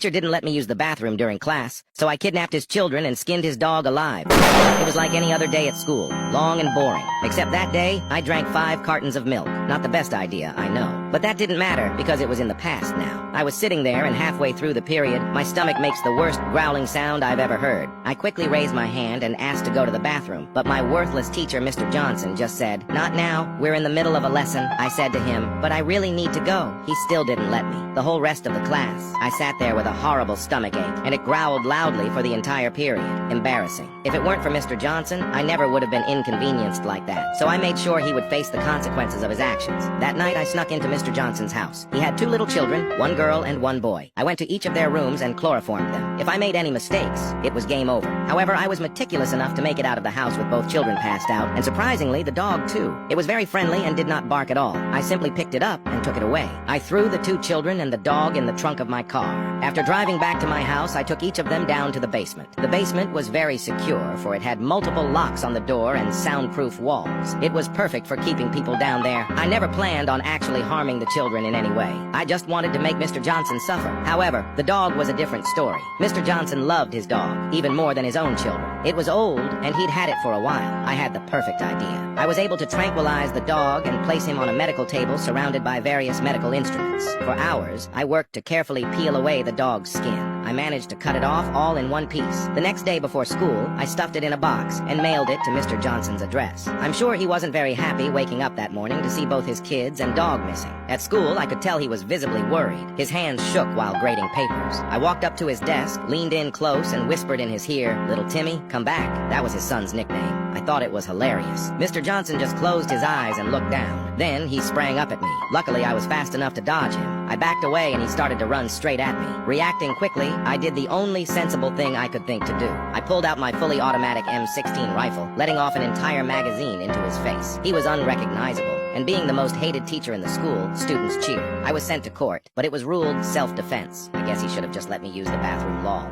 teacher didn't let me use the bathroom during class, so I kidnapped his children and skinned his dog alive. It was like any other day at school, long and boring. Except that day, I drank 5 cartons of milk. Not the best idea, I know. But that didn't matter, because it was in the past now. I was sitting there, and halfway through the period, my stomach makes the worst growling sound I've ever heard. I quickly raised my hand and asked to go to the bathroom, but my worthless teacher, Mr. Johnson, just said, "Not now, we're in the middle of a lesson." I said to him, "But I really need to go." He still didn't let me. The whole rest of the class, I sat there with a horrible stomachache, and it growled loudly for the entire period. Embarrassing. If it weren't for Mr. Johnson, I never would have been inconvenienced like that, so I made sure he would face the consequences of his actions. That night, I snuck into Mr. Johnson's house. He had 2 little children, 1 girl and 1 boy. I went to each of their rooms and chloroformed them. If I made any mistakes, it was game over. However, I was meticulous enough to make it out of the house with both children passed out, and surprisingly, the dog too. It was very friendly and did not bark at all. I simply picked it up and took it away. I threw the 2 children and the dog in the trunk of my car. After driving back to my house, I took each of them down to the basement. The basement was very secure, for it had multiple locks on the door and soundproof walls. It was perfect for keeping people down there. I never planned on actually harming the children in any way. I just wanted to make Mr. Johnson suffer. However, the dog was a different story. Mr. Johnson loved his dog, even more than his own children. It was old, and he'd had it for a while. I had the perfect idea. I was able to tranquilize the dog and place him on a medical table surrounded by various medical instruments. For hours, I worked to carefully peel away the dog's skin. I managed to cut it off all in one piece. The next day before school, I stuffed it in a box and mailed it to Mr. Johnson's address. I'm sure he wasn't very happy waking up that morning to see both his kids and dog missing. At school, I could tell he was visibly worried. His hands shook while grading papers. I walked up to his desk, leaned in close, and whispered in his ear, "Little Timmy, come back." That was his son's nickname. I thought it was hilarious. Mr. Johnson just closed his eyes and looked down. Then he sprang up at me. Luckily, I was fast enough to dodge him. I backed away and he started to run straight at me. Reacting quickly, I did the only sensible thing I could think to do. I pulled out my fully automatic M16 rifle, letting off an entire magazine into his face. He was unrecognizable, and being the most hated teacher in the school, students cheered. I was sent to court, but it was ruled self-defense. I guess he should have just let me use the bathroom lol.